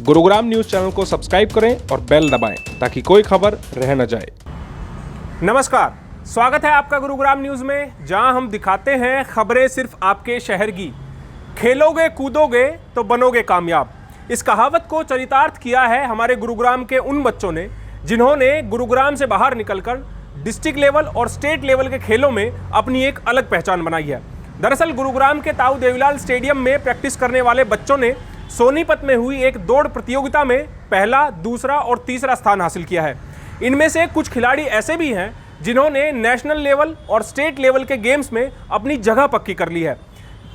Gurugram news channel को subscribe करें और बेल दबाएं ताकि कोई खबर रह न जाए। नमस्कार, स्वागत है आपका गुरुग्राम न्यूज में, जहां हम दिखाते हैं खबरें सिर्फ आपके शहर की। खेलोगे कूदोगे तो बनोगे कामयाब, इस कहावत को चरितार्थ किया है हमारे गुरुग्राम के उन बच्चों ने जिन्होंने गुरुग्राम से बाहर निकलकर डिस्ट्रिक्ट लेवल और स्टेट लेवल के खेलों में अपनी एक अलग पहचान बनाई है। दरअसल गुरुग्राम के ताऊ देवीलाल स्टेडियम में प्रैक्टिस करने वाले बच्चों ने सोनीपत में हुई एक दौड़ प्रतियोगिता में पहला, दूसरा और तीसरा स्थान हासिल किया है। इनमें से कुछ खिलाड़ी ऐसे भी हैं जिन्होंने नेशनल लेवल और स्टेट लेवल के गेम्स में अपनी जगह पक्की कर ली है।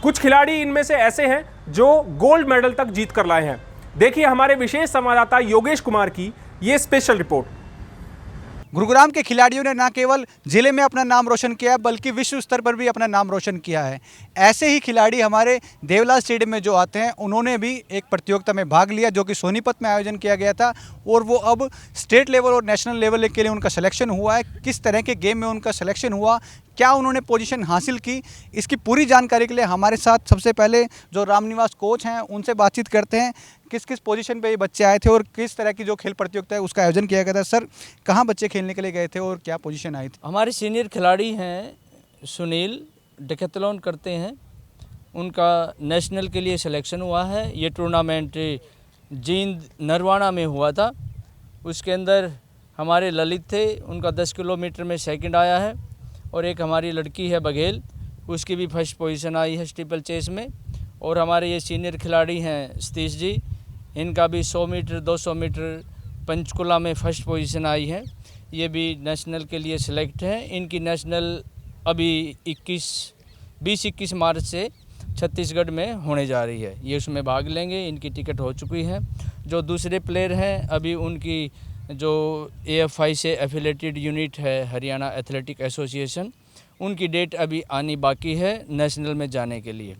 कुछ खिलाड़ी इनमें से ऐसे हैं जो गोल्ड मेडल तक जीत कर लाए हैं। देखिए हमारे विशेष संवाददाता योगेश कुमार की ये स्पेशल रिपोर्ट। गुरुग्राम के खिलाड़ियों ने न केवल जिले में अपना नाम रोशन किया है बल्कि विश्व स्तर पर भी अपना नाम रोशन किया है। ऐसे ही खिलाड़ी हमारे देवलाल स्टेडियम में जो आते हैं उन्होंने भी एक प्रतियोगिता में भाग लिया जो कि सोनीपत में आयोजन किया गया था और वो अब स्टेट लेवल और नेशनल लेवल के लिए उनका सिलेक्शन हुआ है। किस तरह के गेम में उनका सिलेक्शन हुआ, क्या उन्होंने पोजीशन हासिल की, इसकी पूरी जानकारी के लिए हमारे साथ सबसे पहले जो रामनिवास कोच हैं उनसे बातचीत करते हैं। किस किस पोजीशन पे ये बच्चे आए थे और किस तरह की जो खेल प्रतियोगिता है उसका आयोजन किया गया था। सर, कहाँ बच्चे खेलने के लिए गए थे और क्या पोजीशन आई थी? हमारे सीनियर खिलाड़ी हैं सुनील, डेकैथलॉन करते हैं, उनका नेशनल के लिए सिलेक्शन हुआ है। ये टूर्नामेंट जींद नरवाना में हुआ था। उसके अंदर हमारे ललित थे, उनका 10 किलोमीटर में सेकंड आया है और एक हमारी लड़की है बघेल, उसकी भी फर्स्ट पोजीशन आई है स्टीपल चेस में। और हमारे ये सीनियर खिलाड़ी हैं सतीश जी, इनका भी 100 मीटर 200 मीटर पंचकुला में फर्स्ट पोजीशन आई है। ये भी नेशनल के लिए सिलेक्ट हैं। इनकी नेशनल अभी 20-21 मार्च से छत्तीसगढ़ में होने जा रही है, ये उसमें भाग लेंगे, इनकी टिकट हो चुकी है। जो दूसरे प्लेयर हैं अभी उनकी जो AFI से एफिलेटेड यूनिट है हरियाणा एथलेटिक एसोसिएशन, उनकी डेट अभी आनी बाकी है नेशनल में जाने के लिए।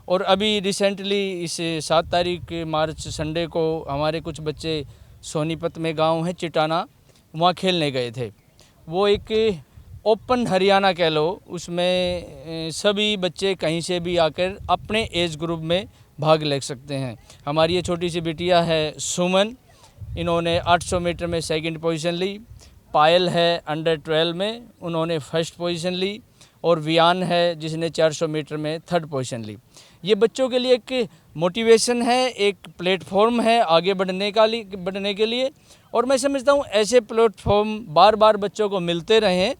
और अभी रिसेंटली इस 7 तारीख मार्च संडे को हमारे कुछ बच्चे सोनीपत में गांव है चिटाना, वहाँ खेलने गए थे। वो एक ओपन हरियाणा कह लो, उसमें सभी बच्चे कहीं से भी आकर अपने एज ग्रुप में भाग ले सकते हैं। हमारी ये छोटी सी बिटिया है सुमन, इन्होंने 800 मीटर में सेकंड पोजीशन ली। पायल है अंडर 12 में, उन्होंने फर्स्ट पोजीशन ली। और वियान है जिसने 400 मीटर में थर्ड पोजीशन ली। ये बच्चों के लिए एक मोटिवेशन है, एक प्लेटफॉर्म है आगे बढ़ने के लिए। और मैं समझता हूँ ऐसे प्लेटफॉर्म बार बार बच्चों को मिलते रहें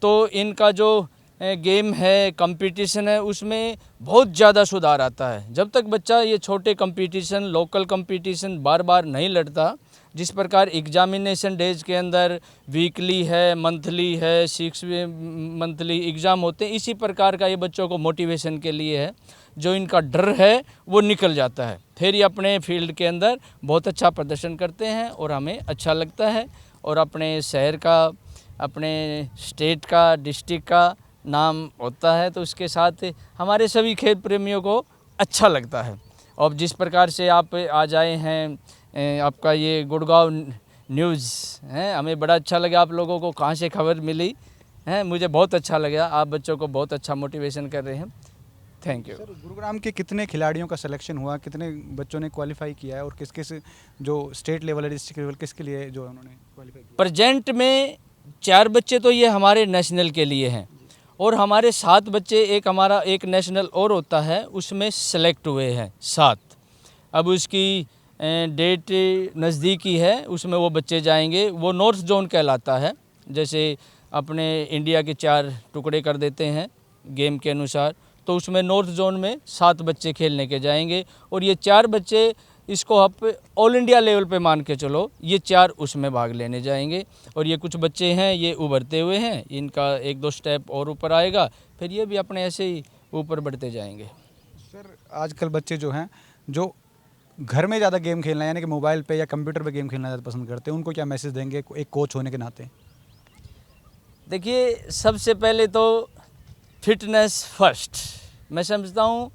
तो इनका जो गेम है, कंपटीशन है, उसमें बहुत ज़्यादा सुधार आता है। जब तक बच्चा ये छोटे कंपटीशन, लोकल कंपटीशन बार बार नहीं लड़ता, जिस प्रकार एग्जामिनेशन डेज के अंदर वीकली है, मंथली है, 6 मंथली एग्ज़ाम होते हैं, इसी प्रकार का ये बच्चों को मोटिवेशन के लिए है। जो इनका डर है वो निकल जाता है, फिर ये अपने फील्ड के अंदर बहुत अच्छा प्रदर्शन करते हैं और हमें अच्छा लगता है। और अपने शहर का, अपने स्टेट का, डिस्ट्रिक्ट का नाम होता है तो उसके साथ हमारे सभी खेल प्रेमियों को अच्छा लगता है। और जिस प्रकार से आप आज आए हैं, आपका ये गुड़गांव न्यूज़ है, हमें बड़ा अच्छा लगा। आप लोगों को कहाँ से खबर मिली है, मुझे बहुत अच्छा लगा। आप बच्चों को बहुत अच्छा मोटिवेशन कर रहे हैं, थैंक यू। सर, गुरुग्राम के कितने खिलाड़ियों का सिलेक्शन हुआ, कितने बच्चों ने क्वालिफाई किया है और किस किस जो स्टेट लेवल है, डिस्ट्रिक्ट लेवल, किसके लिए जो उन्होंने क्वालिफाई किया? प्रेजेंट में 4 बच्चे तो ये हमारे नेशनल के लिए हैं और हमारे 7 बच्चे, एक हमारा एक नेशनल और होता है उसमें सेलेक्ट हुए हैं 7। अब उसकी डेट नज़दीकी है, उसमें वो बच्चे जाएंगे। वो नॉर्थ जोन कहलाता है, जैसे अपने इंडिया के 4 टुकड़े कर देते हैं गेम के अनुसार, तो उसमें नॉर्थ जोन में 7 बच्चे खेलने के जाएंगे। और ये 4 बच्चे, इसको आप ऑल इंडिया लेवल पे मान के चलो, ये 4 उसमें भाग लेने जाएंगे। और ये कुछ बच्चे हैं ये उभरते हुए हैं, इनका 1-2 स्टेप और ऊपर आएगा, फिर ये भी अपने ऐसे ही ऊपर बढ़ते जाएंगे। सर, आजकल बच्चे जो हैं जो घर में ज़्यादा गेम खेलना, यानी कि मोबाइल पे या कंप्यूटर पे गेम खेलना ज़्यादा पसंद करते हैं, उनको क्या मैसेज देंगे एक कोच होने के नाते? देखिए, सबसे पहले तो फिटनेस फर्स्ट। मैं समझता हूँ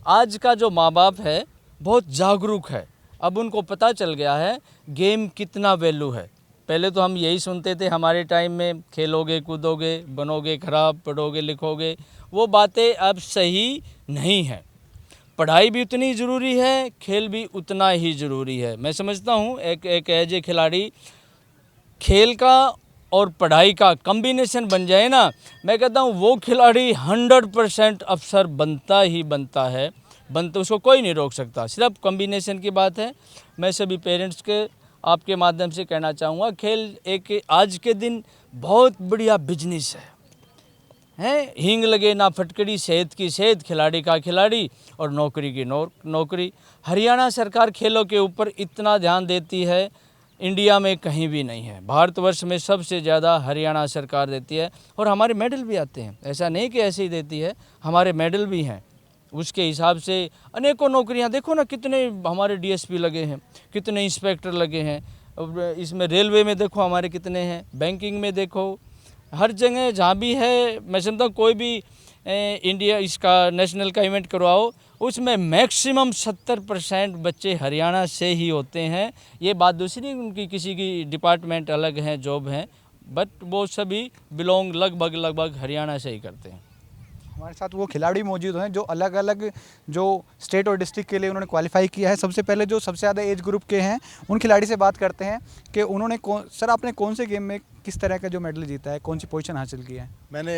आज का जो माँ बाप है बहुत जागरूक है, अब उनको पता चल गया है गेम कितना वैल्यू है। पहले तो हम यही सुनते थे हमारे टाइम में, खेलोगे कूदोगे बनोगे खराब, पढ़ोगे लिखोगे, वो बातें अब सही नहीं है। पढ़ाई भी उतनी ज़रूरी है, खेल भी उतना ही ज़रूरी है। मैं समझता हूँ एक एज ए खिलाड़ी खेल का और पढ़ाई का कॉम्बिनेशन बन जाए ना, मैं कहता हूँ वो खिलाड़ी 100% अफसर बनता ही बनता है, बनता, उसको कोई नहीं रोक सकता। सिर्फ कॉम्बिनेशन की बात है। मैं सभी पेरेंट्स के आपके माध्यम से कहना चाहूँगा, खेल एक आज के दिन बहुत बढ़िया बिजनेस है। हींग लगे ना फटकड़ी, सेहत की सेहत, खिलाड़ी का खिलाड़ी और नौकरी की नौकरी। हरियाणा सरकार खेलों के ऊपर इतना ध्यान देती है, इंडिया में कहीं भी नहीं है। भारतवर्ष में सबसे ज़्यादा हरियाणा सरकार देती है और हमारे मेडल भी आते हैं। ऐसा नहीं कि ऐसे ही देती है, हमारे मेडल भी हैं। उसके हिसाब से अनेकों नौकरियां, देखो ना कितने हमारे डीएसपी लगे हैं, कितने इंस्पेक्टर लगे हैं। अब इसमें रेलवे में देखो हमारे कितने हैं, बैंकिंग में देखो, हर जगह जहाँ भी है। मैं समझता हूँ कोई भी इंडिया इसका नेशनल का इवेंट करवाओ, उसमें मैक्सिमम 70% बच्चे हरियाणा से ही होते हैं। ये बात दूसरी, उनकी किसी की डिपार्टमेंट अलग हैं, जॉब हैं, बट वो सभी बिलोंग लगभग हरियाणा से ही करते हैं। हमारे साथ वो खिलाड़ी मौजूद हैं जो अलग अलग जो स्टेट और डिस्ट्रिक्ट के लिए उन्होंने क्वालिफाई किया है। सबसे पहले जो सबसे ज़्यादा एज ग्रुप के हैं उन खिलाड़ी से बात करते हैं कि उन्होंने सर आपने कौन से गेम में किस तरह का जो मेडल जीता है, कौन सी पोजीशन हासिल की है? मैंने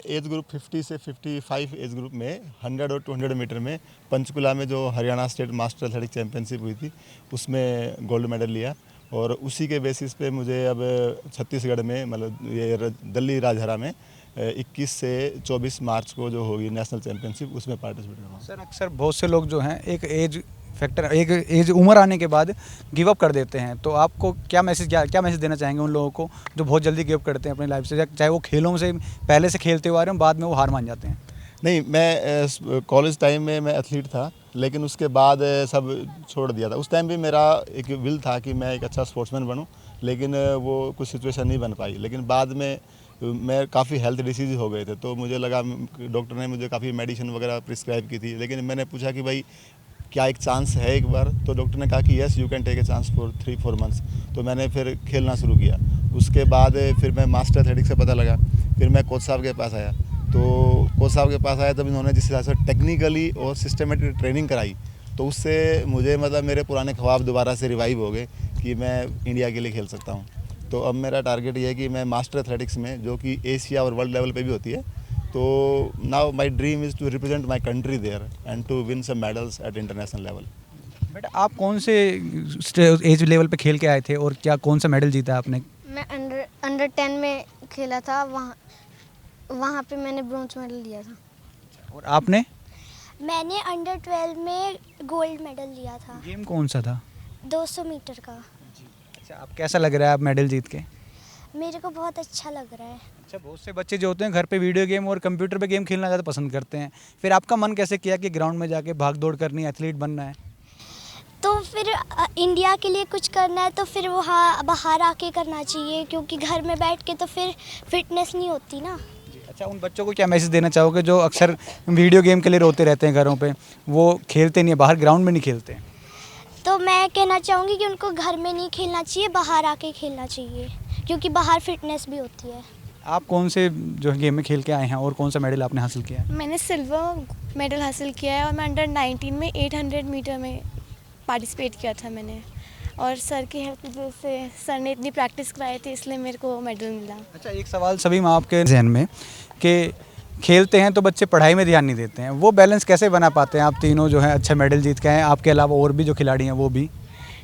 एज ग्रुप 50 से 55 एज ग्रुप में 100 और 200 मीटर में पंचकुला में जो Haryana state master athletic championship हुई थी उसमें गोल्ड मेडल लिया। और उसी के बेसिस पे मुझे अब छत्तीसगढ़ में, मतलब ये दिल्ली राजहरा में 21 से 24 मार्च को जो होगी नेशनल चैंपियनशिप, उसमें पार्टिसिपेट करूँगा। सर अक्सर बहुत से लोग जो हैं एक एज फैक्टर, एक एज उम्र आने के बाद गिव अप कर देते हैं, तो आपको क्या मैसेज देना चाहेंगे उन लोगों को जो बहुत जल्दी गिव अप करते हैं अपनी लाइफ से, चाहे वो खेलों से पहले से खेलते हुए आ रहे हैं, बाद में वो हार मान जाते हैं? नहीं, मैं कॉलेज टाइम में मैं एथलीट था, लेकिन उसके बाद सब छोड़ दिया था। उस टाइम भी मेरा एक विल था कि मैं एक अच्छा स्पोर्ट्समैन बनूं, लेकिन वो कुछ सिचुएशन नहीं बन पाई। लेकिन बाद में मैं काफ़ी हेल्थ डिसीज़ हो गए थे, तो मुझे लगा, डॉक्टर ने मुझे काफ़ी मेडिसिन वगैरह प्रिस्क्राइब की थी, लेकिन मैंने पूछा कि भाई क्या एक चांस है एक बार, तो डॉक्टर ने कहा कि yes you can take a chance for 3-4 months. तो मैंने फिर खेलना शुरू किया। उसके बाद फिर मैं मास्टर एथलेटिक्स से पता लगा, फिर मैं कोच साहब के पास आया। तो कोच साहब के पास आया तब इन्होंने जिस हिसाब से टेक्निकली और सिस्टमेटिक ट्रेनिंग कराई, तो उससे मुझे मतलब मेरे पुराने ख्वाब दोबारा से रिवाइव हो गए कि मैं इंडिया के लिए खेल सकता हूँ। तो अब मेरा टारगेट ये है कि मैं मास्टर एथलेटिक्स में, जो कि एशिया और वर्ल्ड लेवल पे भी होती है, तो now my dream is to represent my country there and to win some medals at international level. बेटा आप कौन से एज लेवल पे खेल के आए थे और क्या कौन सा मेडल जीता आपने? मैं अंडर 10 में खेला था, वहाँ पे मैंने ब्रॉन्ज मेडल लिया था। और आपने? मैंने अंडर 12 में गोल्ड मेडल लिया था। गेम कौन सा था? 200 मीटर का। अच्छा, आप कैसा लग रहा है आप मेडल जीत के? मेरे को बहुत अच्छा लग रहा है। अच्छा, बहुत से बच्चे जो होते हैं घर पे वीडियो गेम और कंप्यूटर पे गेम खेलना ज़्यादा पसंद करते हैं, फिर आपका मन कैसे किया कि ग्राउंड में जाके भाग दौड़ करनी है, एथलीट बनना है? तो फिर इंडिया के लिए कुछ करना है तो फिर वो बाहर आके करना चाहिए, क्योंकि घर में बैठ के तो फिर फिटनेस नहीं होती ना। अच्छा, उन बच्चों को क्या मैसेज देना चाहोगे जो अक्सर वीडियो गेम के लिए रोते रहते हैं घरों पे, वो खेलते नहीं है, बाहर ग्राउंड में नहीं खेलते? तो मैं कहना चाहूँगी कि उनको घर में नहीं खेलना चाहिए, बाहर आके खेलना चाहिए, क्योंकि बाहर फिटनेस भी होती है। आप कौन से जो गेम में खेल के आए हैं और कौन सा मेडल आपने हासिल किया है? मैंने सिल्वर मेडल हासिल किया है और मैं अंडर 19 में 800 मीटर में पार्टिसिपेट किया था मैंने, और सर की हेल्प की वजह से, सर ने इतनी प्रैक्टिस कराई थी, इसलिए मेरे को मेडल मिला। अच्छा, एक सवाल सभी माँ बाप के जहन में कि खेलते हैं तो बच्चे पढ़ाई में ध्यान नहीं देते हैं, वो बैलेंस कैसे बना पाते हैं? आप तीनों जो हैं अच्छा मेडल जीत के हैं, आपके अलावा और भी जो खिलाड़ी हैं वो भी?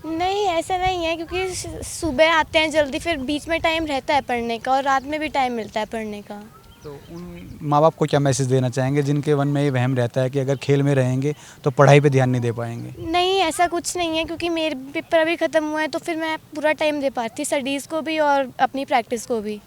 नहीं, ऐसा नहीं है, क्योंकि सुबह आते हैं जल्दी, फिर बीच में टाइम रहता है पढ़ने का और रात में भी टाइम मिलता है पढ़ने का। तो उन माँ बाप को क्या मैसेज देना चाहेंगे जिनके मन में ये वहम रहता है कि अगर खेल में रहेंगे तो पढ़ाई पे ध्यान नहीं दे पाएंगे? नहीं, ऐसा कुछ नहीं है, क्योंकि मेरे पेपर अभी ख़त्म हुआ है तो फिर मैं पूरा टाइम दे पाती स्टडीज़ को भी और अपनी प्रैक्टिस को भी।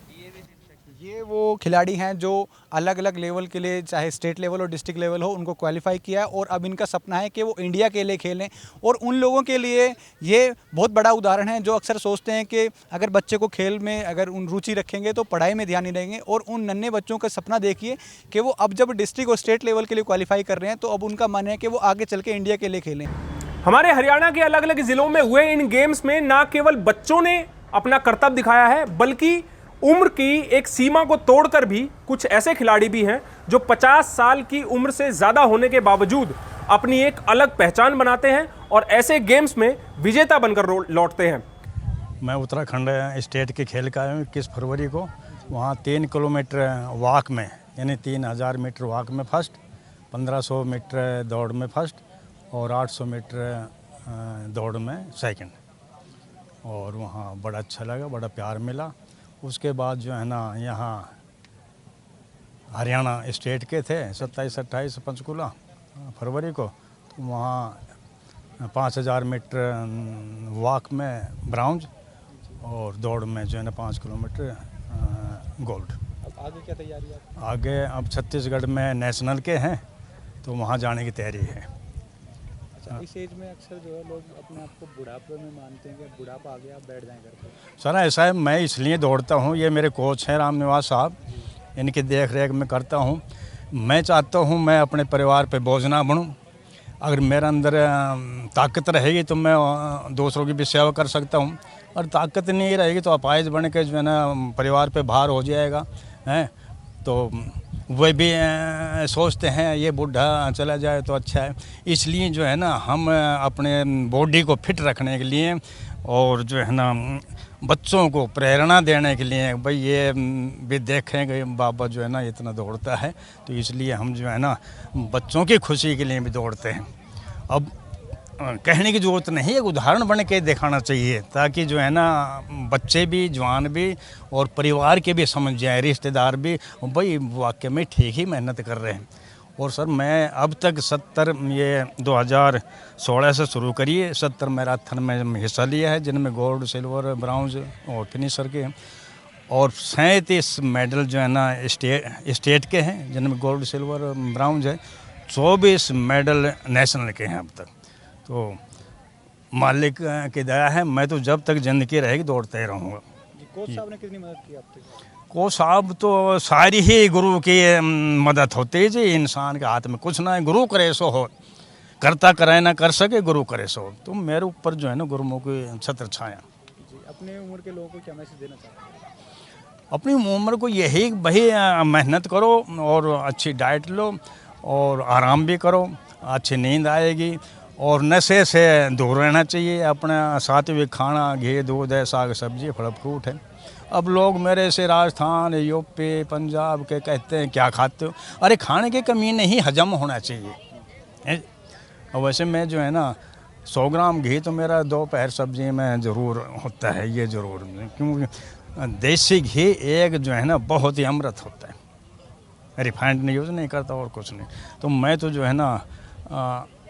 ये वो खिलाड़ी हैं जो अलग अलग लेवल के लिए, चाहे स्टेट लेवल और डिस्ट्रिक्ट लेवल हो, उनको क्वालिफाई किया है और अब इनका सपना है कि वो इंडिया के लिए खेलें। और उन लोगों के लिए ये बहुत बड़ा उदाहरण है जो अक्सर सोचते हैं कि अगर बच्चे को खेल में अगर उन रुचि रखेंगे तो पढ़ाई में ध्यान नहीं देंगे, और उन नन्हे बच्चों का सपना देखिए कि वो अब जब डिस्ट्रिक्ट और स्टेट लेवल के लिए क्वालिफाई कर रहे हैं तो अब उनका मन है कि वो आगे चल के इंडिया के लिए खेलें। हमारे हरियाणा के अलग अलग जिलों में हुए इन गेम्स में ना केवल बच्चों ने अपना करतब दिखाया है, बल्कि उम्र की एक सीमा को तोड़कर भी कुछ ऐसे खिलाड़ी भी हैं जो 50 साल की उम्र से ज़्यादा होने के बावजूद अपनी एक अलग पहचान बनाते हैं और ऐसे गेम्स में विजेता बनकर लौटते हैं। मैं उत्तराखंड स्टेट के खेल का आया हूँ 21 फरवरी को। वहाँ 3 किलोमीटर वॉक में यानी 3000 मीटर वॉक में फर्स्ट, 1500 मीटर दौड़ में फर्स्ट और 800 मीटर दौड़ में सेकंड। और वहाँ बड़ा अच्छा लगा, बड़ा प्यार मिला। उसके बाद जो है ना यहाँ हरियाणा स्टेट के थे 27-28 पंचकुला फरवरी को, तो वहाँ 5000 मीटर वॉक में ब्राउंज और दौड़ में जो है ना 5 किलोमीटर गोल्ड। अब आगे क्या तैयारी है? आगे अब छत्तीसगढ़ में नेशनल के हैं तो वहाँ जाने की तैयारी है। अच्छा, इस एज में अक्सर जो है लोग अपने आप को बुढ़ापे में मानते हैं कि बुढ़ापा आ गया, आप बैठ जाएं घर पे। सर ऐसा है, मैं इसलिए दौड़ता हूँ, ये मेरे कोच हैं रामनिवास साहब, इनकी देख रेख में करता हूँ। मैं चाहता हूँ मैं अपने परिवार पे बोझ ना बनूँ। अगर मेरे अंदर ताकत रहेगी तो मैं दूसरों की भी सेवा कर सकता हूँ, और ताकत नहीं रहेगी तो अपाहिज बन के जो है ना परिवार पे भार हो जाएगा हैं। तो वे भी सोचते हैं ये बूढ़ा चला जाए तो अच्छा है। इसलिए जो है ना हम अपने बॉडी को फिट रखने के लिए और जो है ना बच्चों को प्रेरणा देने के लिए, भाई ये भी देखेंगे बाबा जो है ना इतना दौड़ता है, तो इसलिए हम जो है ना बच्चों की खुशी के लिए भी दौड़ते हैं। अब कहने की ज़रूरत नहीं, एक उदाहरण बन के दिखाना चाहिए ताकि जो है ना बच्चे भी, जवान भी और परिवार के भी समझ जाए, रिश्तेदार भी, भाई वाकई में ठीक ही मेहनत कर रहे हैं। और सर मैं अब तक 70 ये 2016 से शुरू करिए 70 मैराथन में हिस्सा लिया है, जिनमें गोल्ड, सिल्वर, ब्राउंज और फिनिशर के, और 37 मेडल जो है ना स्टेट के हैं, जिनमें गोल्ड, सिल्वर, ब्राउंज है। 24 मेडल नेशनल के हैं अब तक। तो मालिक की दया है, मैं तो जब तक ज़िंदगी रहेगी दौड़ते ही रहूँगा। कोच साहब ने कितनी मदद की आपकी? कोच साहब तो सारी ही गुरु की मदद होती है जी। इंसान के हाथ में कुछ ना है, गुरु करे सो हो, करता करे ना कर सके, गुरु करे सो। तो मेरे ऊपर जो है ना गुरुओं की छत्र छाया। अपने उम्र के लोगों को क्या मैसेज देना चाहते हैं? अपनी उम्र को यही भाई मेहनत करो और अच्छी डाइट लो और आराम भी करो, अच्छी नींद आएगी और नशे से दूर रहना चाहिए। अपना सात्विक खाना, घी, दूध है, साग सब्जी, फल फ्रूट है। अब लोग मेरे से राजस्थान, यूपी, पंजाब के कहते हैं क्या खाते हो? अरे खाने की कमी नहीं, हजम होना चाहिए। और वैसे मैं जो है ना 100 ग्राम घी तो मेरा दोपहर सब्जी में ज़रूर होता है, ये ज़रूर, क्योंकि देसी घी एक जो है ना बहुत ही अमृत होता है। रिफाइंड यूज़ नहीं करता और कुछ नहीं। तो मैं तो जो है ना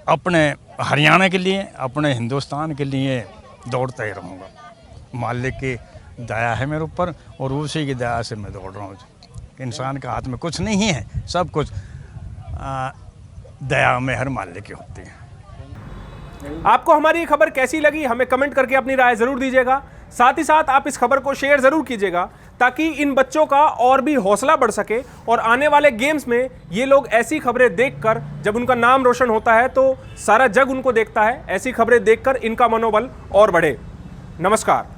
अपने हरियाणा के लिए, अपने हिंदुस्तान के लिए दौड़ता ही रहूँगा। मालिक की दया है मेरे ऊपर और उसी की दया से मैं दौड़ रहा हूँ। इंसान के हाथ में कुछ नहीं है, सब कुछ दया में हर मालिक की होती है। आपको हमारी ये खबर कैसी लगी हमें कमेंट करके अपनी राय जरूर दीजिएगा। साथ ही साथ आप इस खबर को शेयर जरूर कीजिएगा ताकि इन बच्चों का और भी हौसला बढ़ सके और आने वाले गेम्स में ये लोग ऐसी खबरें देखकर, जब उनका नाम रोशन होता है तो सारा जग उनको देखता है, ऐसी खबरें देखकर इनका मनोबल और बढ़े। नमस्कार।